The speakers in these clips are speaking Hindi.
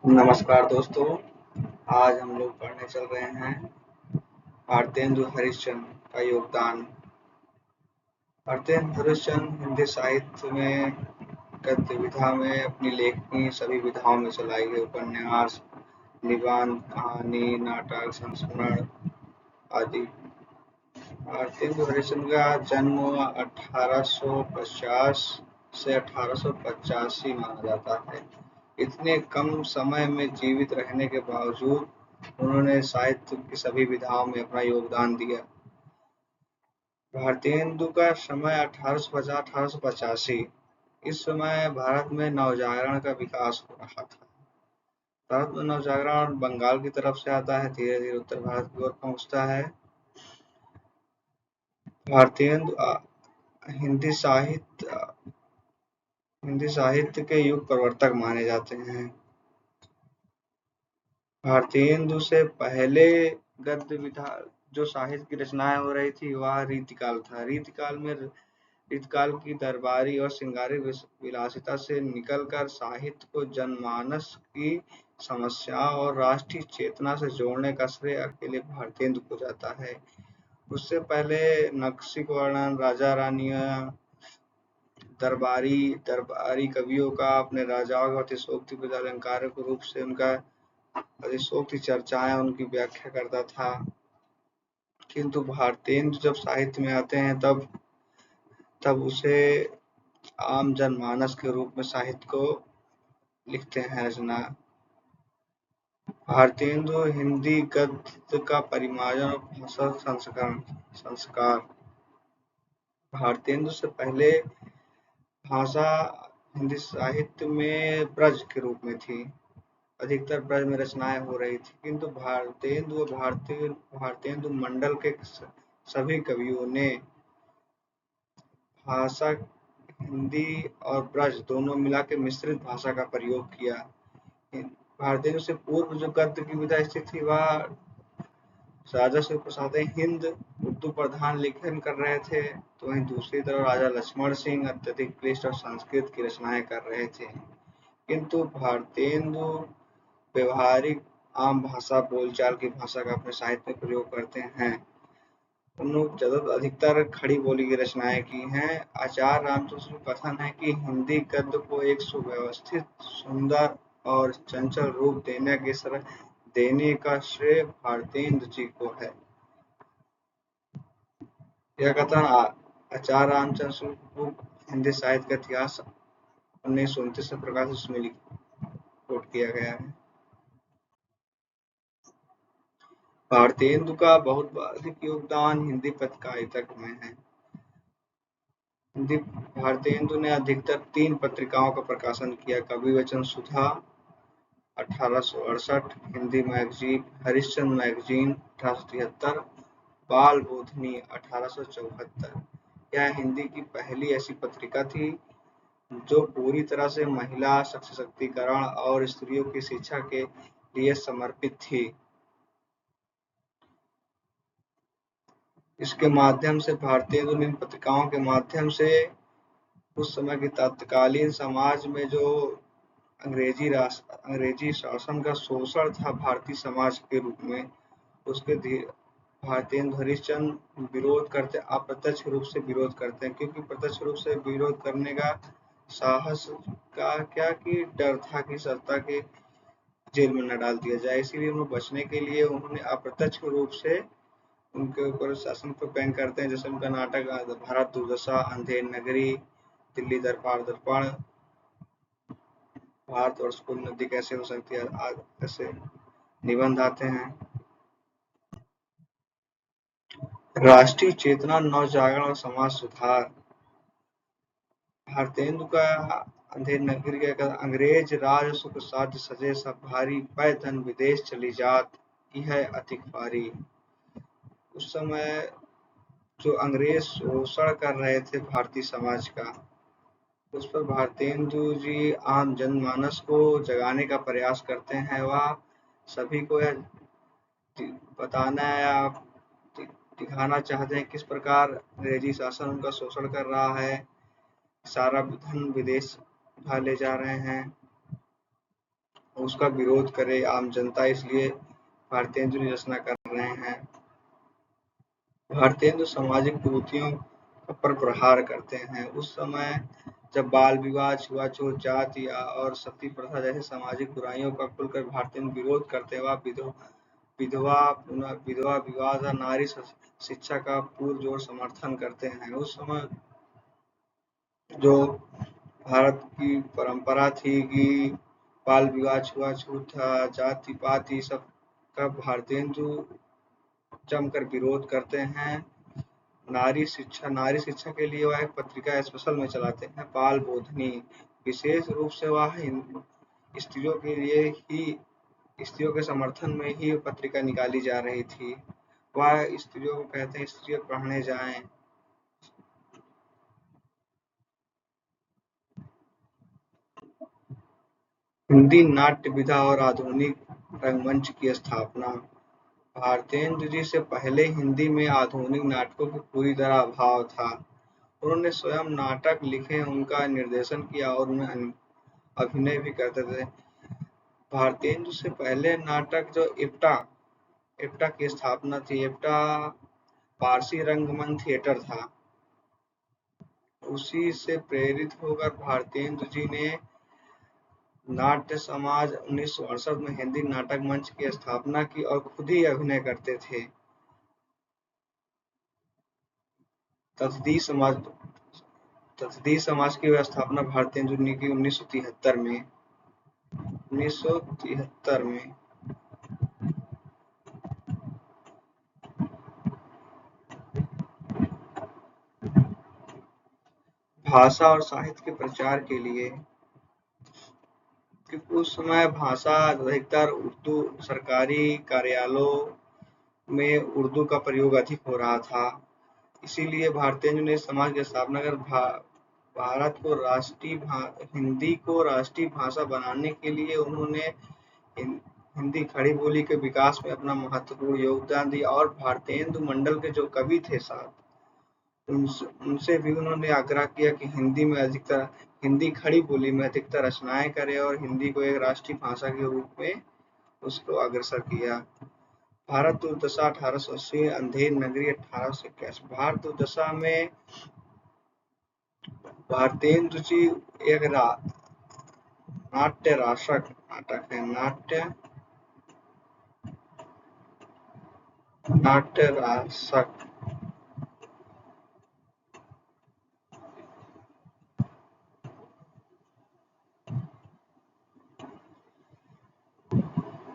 नमस्कार दोस्तों। आज हम लोग पढ़ने चल रहे हैं भारतेंदु हरिश्चंद्र का योगदान। भारतेंदु हरिश्चंद्र हिंदी साहित्य में गद्य विधा में अपनी लेखनी सभी विधाओं में चलाई गई। उपन्यास, निबंध, कहानी, नाटक, संस्मरण आदि। भारतेंदु हरिश्चंद्र का जन्म 1850 से 1885 माना जाता है। इतने कम समय में जीवित रहने के बावजूद उन्होंने साहित्य की सभी विधाओं में अपना योगदान दिया। भारतेंदु का समय 1850-1885। इस समय भारत में नवजागरण का विकास हो रहा था। भारत में नवजागरण बंगाल की तरफ से आता है, धीरे धीरे उत्तर भारत की ओर पहुंचता है। भारतेंदु हिंदी साहित्य के युग प्रवर्तक माने जाते हैं। भारतेंदु से पहले गद्य विधा जो साहित्य की रचनाएं हो रही थी वह रीतिकाल था। रीतिकाल की दरबारी और श्रृंगारी विलासिता से निकलकर साहित्य को जनमानस की समस्याओं और राष्ट्रीय चेतना से जोड़ने का श्रेय अकेले भारतेंदु को जाता है। उससे पहले नक्शिक वर्णन, राजा रानियां, दरबारी कवियों का अपने राजाओं का अतिशयोक्ति अलंकारिक रूप से उनका अतिशयोक्ति चर्चाएं उनकी व्याख्या करता था। किंतु भारतेंदु जब साहित्य में आते हैं तब उसे आम जनमानस के रूप में साहित्य को लिखते हैं रचना। भारतेंदु हिंदी गद्य का परिमार्जन और भाषा संस्कार। भारतेंदु से पहले भाषा हिंदी साहित्य में ब्रज के रूप में थी। अधिकतर ब्रज में रचनाएं हो रही थी, किंतु भारतेंदु मंडल के सभी कवियों ने भाषा हिंदी और ब्रज दोनों मिला के मिश्रित भाषा का प्रयोग किया। भारतेंदु से पूर्व जो गद्य की विधा स्थिति थी वह राजा शिव प्रसाद हिंद उर्दू प्रधान लेखन कर रहे थे, तो वहीं दूसरी तरफ राजा लक्ष्मण सिंह अत्यधिक क्लिष्ट और संस्कृत की रचनाएं कर रहे थे। किंतु भारतेंदु व्यवहारिक आम भाषा बोलचाल की भाषा का अपने साहित्य में प्रयोग करते हैं। उन्होंने अधिकतर खड़ी बोली की रचनाएं की हैं। आचार्य रामचंद्र का कथन है कि हिंदी गद्य को एक सुव्यवस्थित, सुंदर और चंचल रूप देने का श्रेय भारतेंदु जी को है। यह कथन आचार्य रामचंद्र स्वरूप हिंदी साहित्य का इतिहास 1929 में प्रकाशित उसमें कोट किया गया है। भारतेंदु का बहुत अधिक योगदान हिंदी पत्रकारिता में है। भारतेंदु ने अधिकतर 3 पत्रिकाओं का प्रकाशन किया। कवि वचन सुधा 1868, हिंदी मैगजीन हरिश्चंद्र मैगजीन 1873, बाल बोधिनी 1874। यह हिंदी की पहली ऐसी पत्रिका थी जो पूरी तरह से महिला सशक्तिकरण और स्त्रियों की शिक्षा के लिए समर्पित थी। इसके माध्यम से भारतेंदु ने इन पत्रिकाओं के माध्यम से उस समय के तत्कालीन समाज में जो अंग्रेजी शासन का शोषण था भारतीय समाज के रूप में, उसके भारतेंदु हरिश्चंद्र विरोध करते, अप्रत्यक्ष रूप से विरोध करते हैं, क्योंकि प्रत्यक्ष रूप से विरोध करने का साहस का क्या कि डर था कि सत्ता के जेल में न डाल दिया जाए। इसीलिए उन्हें बचने के लिए उन्होंने अप्रत्यक्ष रूप से उनके ऊपर शासन को पैंग करते हैं। जैसे उनका नाटक भारत दुर्दशा, अंधेर नगरी, दिल्ली दरबार दर्पण, भारतवर्ष को उन्नति कैसे हो सकती है, ऐसे निबंध आते हैं। राष्ट्रीय चेतना, नवजागरण और समाज सुधार। भारतेंदु का अंधेर नगरी का अंग्रेज राज सुख साध्य सजे सब भारी, पै धन विदेश चली जात यह अति भारी। उस समय जो अंग्रेज शोषण कर रहे थे भारतीय समाज का, उस पर भारतेंदु जी आम जनमानस को जगाने का प्रयास करते हैं। वह सभी को यह बताना या दिखाना चाहते हैं किस प्रकार अंग्रेजी शासन उनका शोषण कर रहा है, सारा धन विदेश ले जा रहे हैं। उसका विरोध करे आम जनता, इसलिए भारतेंदु निरसना कर रहे हैं। भारतेंदु सामाजिक कुरीतियों पर प्रहार करते हैं। उस समय जब बाल विवाह, छुआछूत, जाति और सती प्रथा जैसे सामाजिक बुराइयों का खुलकर भारतेंदु विरोध करते हैं। वह विधवा विवाह तथा नारी शिक्षा का पुरजोर समर्थन करते हैं। उस समय जो भारत की परंपरा थी कि बाल विवाह, छुआछूत था, जाति पाति सब का भारतेंदु जमकर विरोध करते हैं। नारी शिक्षा के लिए वह एक पत्रिका स्पेशल में चलाते हैं, बाल बोधनी। विशेष रूप से वह स्त्रियों के लिए ही, स्त्रियों के समर्थन में ही पत्रिका निकाली जा रही थी। वह स्त्रियों को कहते हैं स्त्रियों पढ़ने जाएं। हिंदी नाट्य विधा और आधुनिक रंगमंच की स्थापना। भारतेंदु जी से पहले हिंदी में आधुनिक नाटकों की पूरी तरह अभाव था। उन्होंने स्वयं नाटक लिखे, उनका निर्देशन किया और उनमें अभिनय भी करते थे। भारतेंदु से पहले नाटक जो एप्टा की स्थापना थी। एप्टा पारसी रंगमंच थिएटर था। उसी से प्रेरित होकर भारतेंदु जी ने नाट्य समाज 1968 में हिंदी नाटक मंच की स्थापना की और खुद ही अभिनय करते थे। तत्दी समाज की स्थापना भारतेंदु ने की 1973 में। भाषा और साहित्य के प्रचार के लिए, क्योंकि उस समय भाषा अधिकतर उर्दू, सरकारी कार्यालयों में उर्दू का प्रयोग अधिक हो रहा था। इसीलिए भारतेंदु ने समाज की स्थापना कर भारत को हिंदी को राष्ट्रीय भाषा बनाने के लिए उन्होंने हिंदी खड़ी बोली के विकास में अपना महत्वपूर्ण योगदान दिया। और भारतेंदु मंडल के जो कवि थे साथ, उनसे भी उन्होंने आग्रह किया कि हिंदी खड़ी बोली में अधिकतर रचनाएं करें और हिंदी को एक राष्ट्रीय भाषा के रूप में उसको अग्रसर किया। भारत दुर्दशा 1880, अंधेर नगरी 1881। भारत दुर्दशा में भारतेंदु जी एक नाट्य राशक नाटक है। नाट्य राशक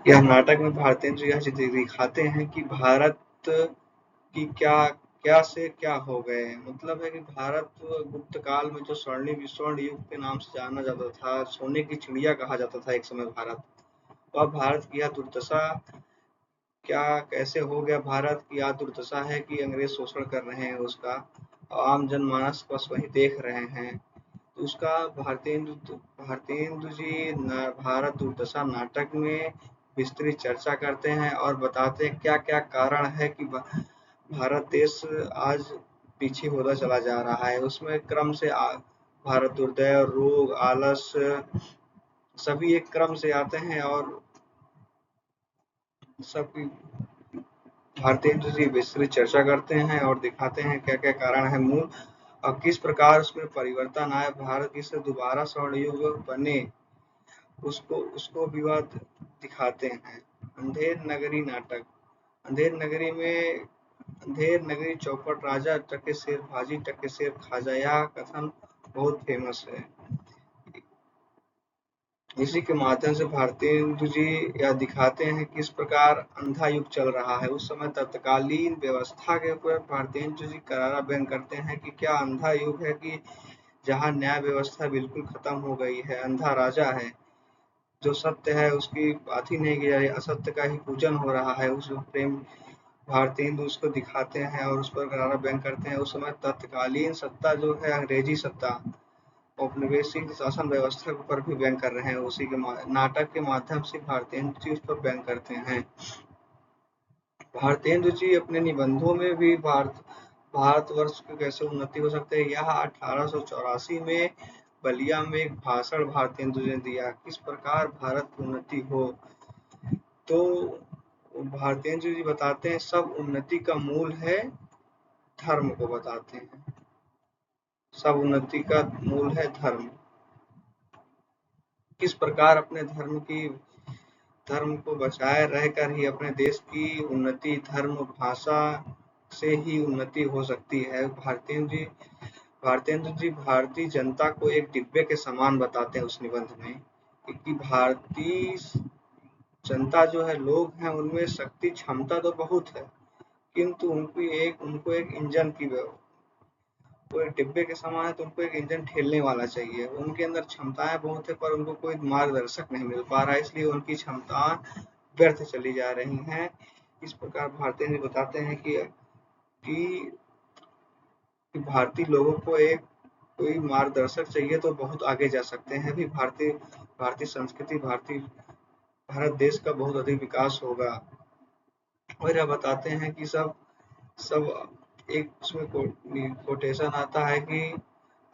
यह नाटक में भारतेंदु यह चित्र दिखाते हैं कि भारत की क्या से क्या हो गए। मतलब है कि भारत गुप्त काल में जो स्वर्ण युग के नाम से जाना जाता था, सोने की चिड़िया कहा जाता था एक समय भारत, वह भारत की यह दुर्दशा कैसे हो गया। भारत की यह दुर्दशा है कि अंग्रेज शोषण कर रहे हैं उसका, आम जनमानस बस वही देख रहे हैं। तो उसका भारतेंदु जी भारत दुर्दशा नाटक में विस्तृत चर्चा करते हैं और बताते हैं क्या क्या कारण है कि भारत देश आज पीछे होता चला जा रहा है। उसमें क्रम से भारत दुर्दय, रोग, आलस्य सभी एक क्रम से आते हैं और सबकी भारतेंदु जी विस्तृत चर्चा करते हैं और दिखाते हैं क्या क्या कारण है मूल और किस प्रकार उसमें परिवर्तन आए, भारत किससे दोबारा स्वर्ण युग बने, उसको विवाद दिखाते हैं। अंधेर नगरी नाटक। अंधेर नगरी चौपट, राजा टकेसेर भाजी टकेसेर खाजा, यह कथन बहुत फेमस है। इसी के माध्यम से भारतेंदु जी यह दिखाते हैं किस प्रकार अंधा युग चल रहा है। उस समय तत्कालीन व्यवस्था के ऊपर भारतेंदु जी करारा व्यंग करते हैं कि क्या अंधा युग है कि जहाँ न्याय व्यवस्था बिल्कुल खत्म हो गई है, अंधा राजा है, जो सत्य है उसकी बात ही नहीं की जा रही, असत्य का ही पूजन हो रहा है। उस प्रेम भारतेंदु उसको दिखाते हैं और उस पर करारा व्यंग करते हैं। उस समय तत्कालीन सत्ता जो है अंग्रेजी सत्ता, औपनिवेशिक शासन व्यवस्था के ऊपर भी व्यंग कर रहे हैं। उसी के नाटक के माध्यम से भारतेंदु जी उस पर व्यंग करते हैं। भारतेंदु जी अपने निबंधों में भी भारतवर्ष की कैसे उन्नति हो सकती है, यह 1884 में बलिया में एक भाषण भारतेंदु ने दिया, किस प्रकार भारत की उन्नति हो। तो भारतेंदु जी बताते हैं सब उन्नति का मूल है धर्म को बताते हैं, सब उन्नति का मूल है धर्म। किस प्रकार अपने धर्म को बचाए रहकर ही अपने देश की उन्नति धर्म भाषा से ही उन्नति हो सकती है। भारतेंदु जी भारतीय जनता को एक डिब्बे के समान बताते हैं उस निबंध में, कि भारतीय जनता जो है लोग हैं उनमें शक्ति क्षमता तो बहुत है, किंतु उनको एक इंजन की वो एक डिब्बे के समान है, तो उनको एक इंजन ठेलने वाला चाहिए। उनके अंदर क्षमताएं बहुत है पर उनको कोई मार्गदर्शक नहीं मिल पा रहा है, इसलिए उनकी क्षमताएं व्यर्थ चली जा रही हैं। इस प्रकार भारतीय जी बताते हैं कि भारतीय लोगों को एक कोई मार्गदर्शक चाहिए तो बहुत आगे जा सकते हैं। भी भारतीय संस्कृति भारत देश का बहुत अधिक विकास होगा। और यह बताते हैं कि सब सब एक उसमें कोटेशन आता है कि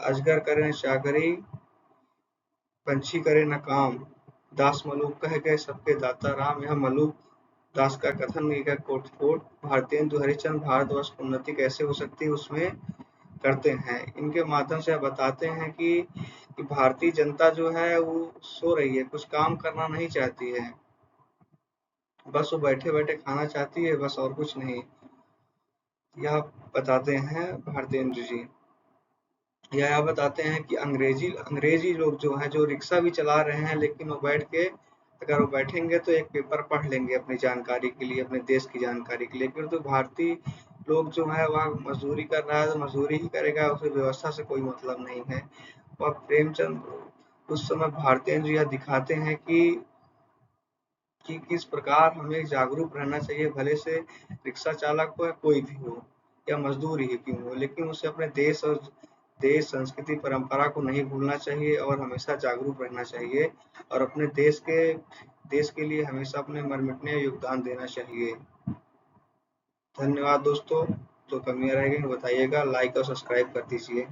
अजगर करे न चाकरी, पंछी करे न काम, दास मलुक कह गए सबके दाता राम। यह मलुक दास का कथन एक कोट भारतेंदु हरिश्चंद्र भारतवर्ष की उन्नति कैसे हो सकती है उसमें करते हैं। इनके माध्यम से बताते हैं कि भारतीय जनता जो है वो सो रही है, कुछ काम करना नहीं चाहती है, बस वो बैठे बैठे खाना चाहती है, बस और कुछ नहीं। यह बताते हैं भारतेंदु जी। यह बताते हैं कि अंग्रेजी लोग जो हैं जो रिक्शा भी चला रहे हैं, लेकिन वो अगर वो बैठेंगे तो एक पेपर पढ़ लेंगे अपनी जानकारी के लिए, अपने देश की जानकारी के लिए। तो भारतीय लोग जो है वह मजदूरी कर रहा है तो मजदूरी ही करेगा, उसे व्यवस्था से कोई मतलब नहीं है। वह प्रेमचंद उस समय भारतेंदु यह दिखाते हैं कि किस प्रकार हमें जागरूक रहना चाहिए, भले से रिक्शा चालक हो या कोई भी हो या मजदूर ही क्यों हो, लेकिन उसे अपने देश संस्कृति परंपरा को नहीं भूलना चाहिए और हमेशा जागरूक रहना चाहिए और अपने देश के लिए हमेशा अपने मर मिटने योगदान देना चाहिए। धन्यवाद दोस्तों। तो कमियां रह गई बताइएगा, लाइक और सब्सक्राइब कर दीजिए।